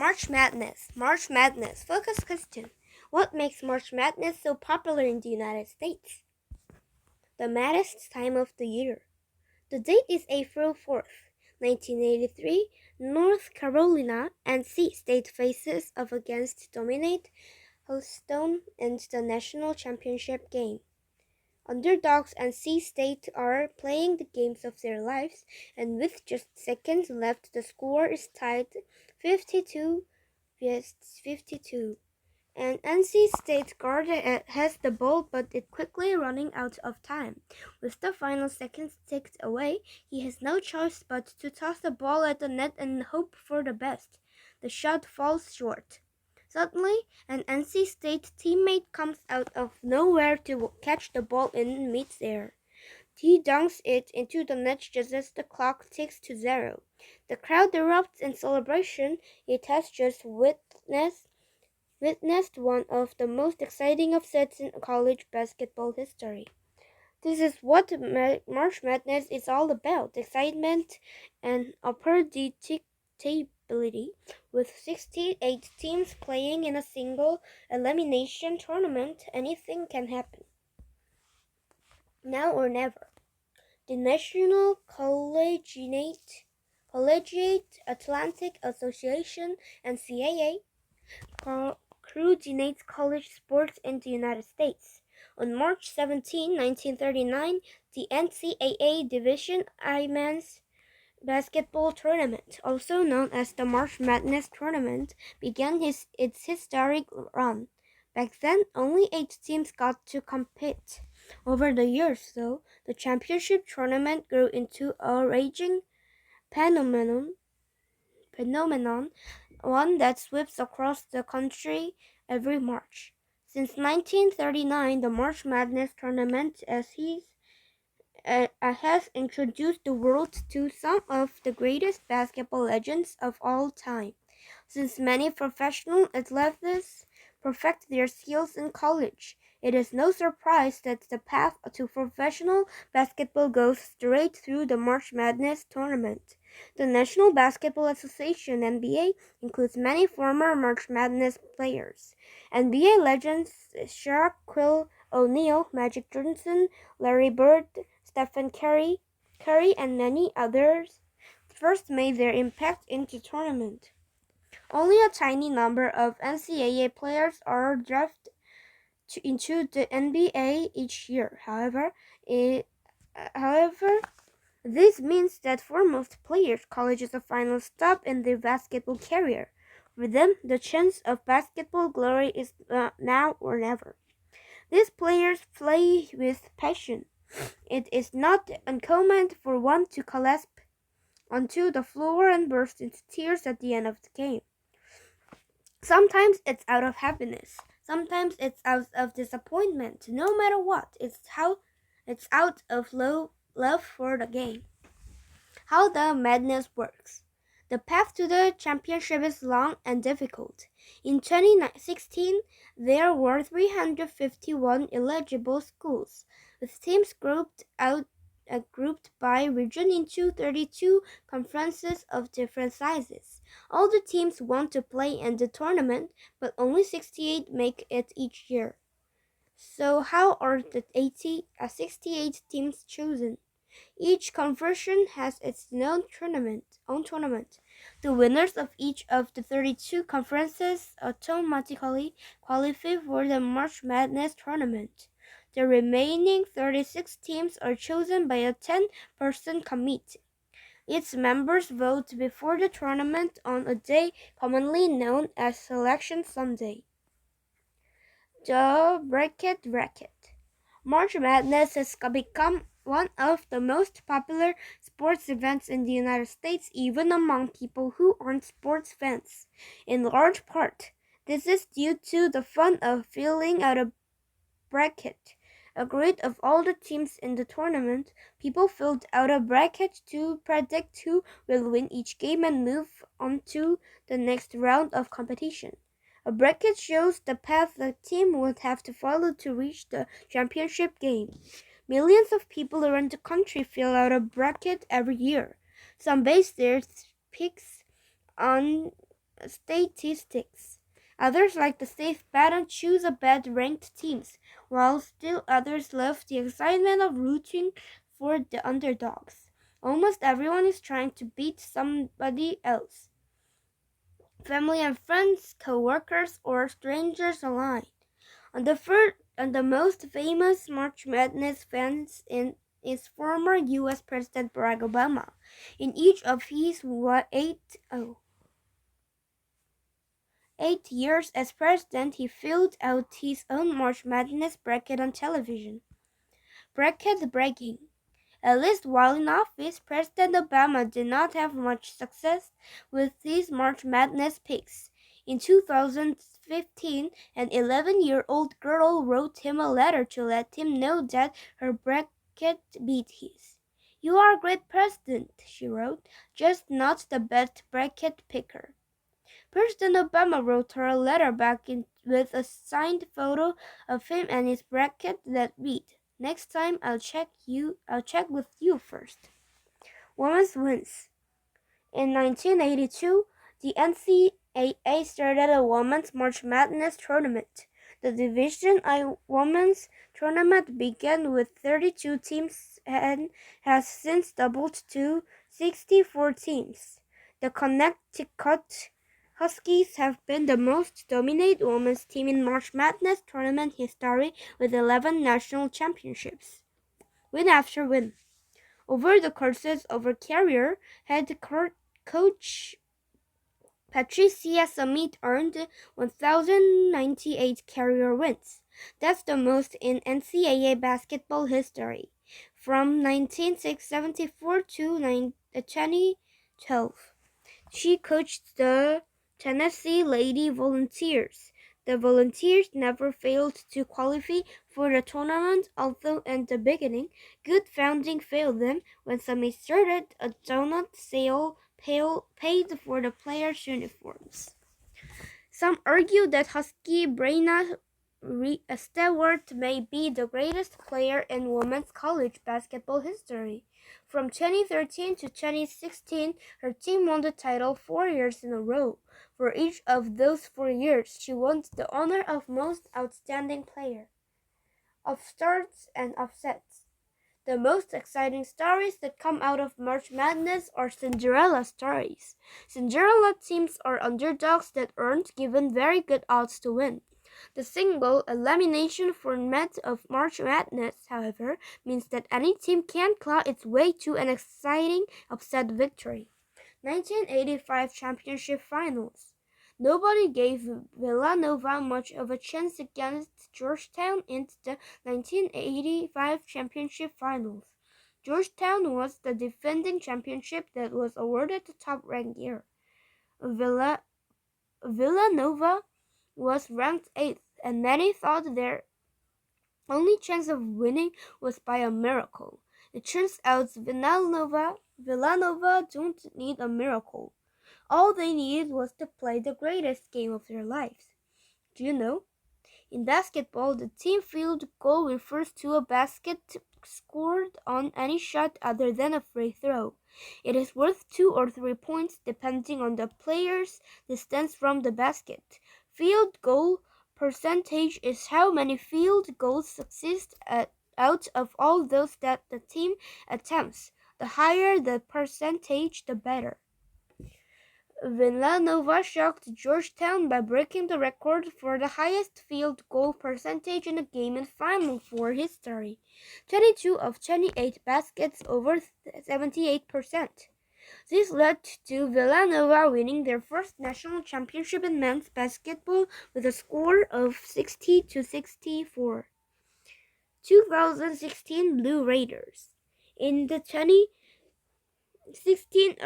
March Madness. March Madness. Focus question. What makes March Madness so popular in the United States? The maddest time of the year. The date is April 4th, 1983. North Carolina NC State faces off against dominate Houston in the national championship game. Underdogs NC State are playing the games of their lives, and with just seconds left, the score is tied 52 vs 52. And NC State guard has the ball, but it's quickly running out of time. With the final seconds ticked away, he has no choice but to toss the ball at the net and hope for the best. The shot falls short. Suddenly, an NC State teammate comes out of nowhere to catch the ball in midair. He dunks it into the net just as the clock ticks to 0. The crowd erupts in celebration. It has just witnessed one of the most exciting upsets in college basketball history. This is what March Madness is all about: excitement and unpredictability. With 68 teams playing in a single elimination tournament, anything can happen. Now or never. The National Collegiate Athletic Association, NCAA, coordinates college sports in the United States. On March 17, 1939, the NCAA Division I Men's Basketball Tournament, also known as the March Madness Tournament, began its historic run. Back then, only 8 teams got to compete. Over the years, though, the championship tournament grew into a raging phenomenon, one that sweeps across the country every March. Since 1939, the March Madness Tournament has introduced the world to some of the greatest basketball legends of all time. Since many professional athletes perfect their skills in college, it is no surprise that the path to professional basketball goes straight through the March Madness Tournament. The National Basketball Association (NBA) includes many former March Madness players. NBA legends Shaquille O'Neal, Magic Johnson, Larry Bird, Stephen Curry, and many others first made their impact in the tournament. Only a tiny number of NCAA players are drafted into the NBA each year. However, this means that for most players, college is the final stop in their basketball career. For them, the chance of basketball glory is now or never. These players play with passion. It is not uncommon for one to collapse onto the floor and burst into tears at the end of the game. Sometimes it's out of happiness. Sometimes it's out of disappointment. No matter what, it's out of love for the game. How the madness works. The path to the championship is long and difficult. In 2016, there were 351 eligible schools, with teams grouped by region into 32 conferences of different sizes. All the teams want to play in the tournament, but only 68 make it each year. So how are the 68 teams chosen? Each conference has its own tournament. The winners of each of the 32 conferences automatically qualify for the March Madness tournament. The remaining 36 teams are chosen by a 10-person committee. Its members vote before the tournament on a day commonly known as Selection Sunday. The bracket. March Madness has become one of the most popular sports events in the United States, even among people who aren't sports fans. In large part, this is due to the fun of filling out a bracket. A grid of all the teams in the tournament. People filled out a bracket to predict who will win each game and move on to the next round of competition. A bracket shows the path the team would have to follow to reach the championship game. Millions of people around the country fill out a bracket every year. Some base their picks on statistics. Others like the safe bet and choose a bet ranked teams, while still others love the excitement of rooting for the underdogs. Almost everyone is trying to beat somebody else. Family and friends, co-workers, or strangers alike. And the most famous March Madness fans is former U.S. President Barack Obama. In each of his 8 years as president, he filled out his own March Madness bracket on television. Bracket breaking. At least while in office, President Obama did not have much success with his March Madness picks. In 2015, an 11-year-old girl wrote him a letter to let him know that her bracket beat his. "You are a great president," she wrote, "just not the best bracket picker." President Obama wrote her a letter back with a signed photo of him and his bracket that read, "Next time I'll check with you first." Women's wins. In 1982, the NCAA started a Women's March Madness tournament. The Division I Women's Tournament began with 32 teams and has since doubled to 64 teams. The Connecticut Huskies have been the most dominant women's team in March Madness tournament history with 11 national championships. Win after win. Over the course of her career, head coach Patricia Summit earned 1,098 career wins. That's the most in NCAA basketball history, from 1974 to 2012. She coached the Tennessee Lady Volunteers. The Volunteers never failed to qualify for the tournament, although in the beginning, good funding failed them. When Summit started, a donut sale paid for the players' uniforms. Some argue that Husky Bryna Stewart may be the greatest player in women's college basketball history. From 2013 to 2016, her team won the title 4 years in a row. For each of those 4 years, she won the honor of Most Outstanding Player, of starts and upsets. The most exciting stories that come out of March Madness are Cinderella stories. Cinderella teams are underdogs that aren't given very good odds to win. The single elimination format of March Madness, however, means that any team can claw its way to an exciting upset victory. 1985 Championship Finals. Nobody gave Villanova much of a chance against Georgetown in the 1985 Championship Finals. Georgetown was the defending championship that was awarded the top-ranked year. Villanova was ranked 8th, and many thought their only chance of winning was by a miracle. It turns out Villanova don't need a miracle. All they needed was to play the greatest game of their lives. Do you know? In basketball, the team field goal refers to a basket scored on any shot other than a free throw. It is worth 2 or 3 points depending on the player's distance from the basket. Field goal percentage is how many field goals succeed out of all those that the team attempts. The higher the percentage, the better. Villanova shocked Georgetown by breaking the record for the highest field goal percentage in a game in Final Four history. 22 of 28 baskets, over 78%. This led to Villanova winning their first national championship in men's basketball with a score of 60-64. 2016 Blue Raiders. In the 2016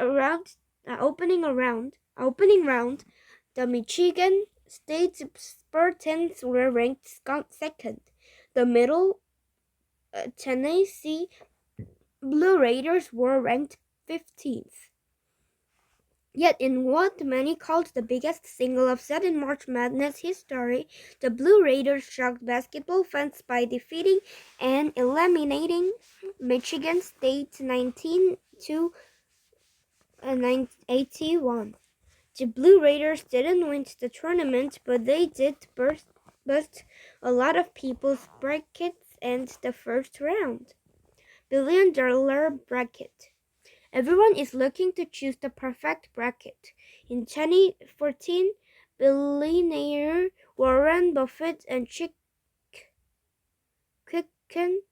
opening round, the Michigan State Spartans were ranked second. The Middle Tennessee Blue Raiders were ranked 15th. Yet in what many called the biggest single upset in March Madness history, the Blue Raiders shocked basketball fans by defeating and eliminating Michigan State 19-81. The Blue Raiders didn't win the tournament, but they did bust a lot of people's brackets in the first round. $1 billion bracket. Everyone is looking to choose the perfect bracket. In 2014, billionaire Warren Buffett and Chick Quicken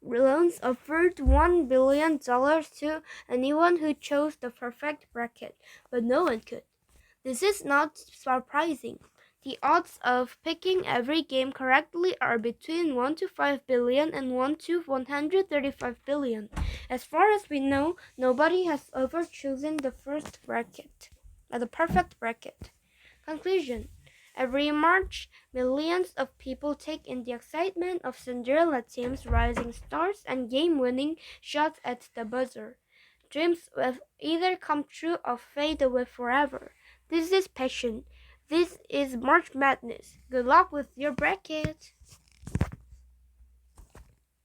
loans offered $1 billion to anyone who chose the perfect bracket, but no one could. This is not surprising. The odds of picking every game correctly are between 1 to 5 billion and 1 to 135 billion. As far as we know, nobody has ever chosen the perfect bracket. Conclusion. Every March, millions of people take in the excitement of Cinderella teams, rising stars, and game-winning shots at the buzzer. Dreams will either come true or fade away forever. This is passion. This is March Madness. Good luck with your bracket.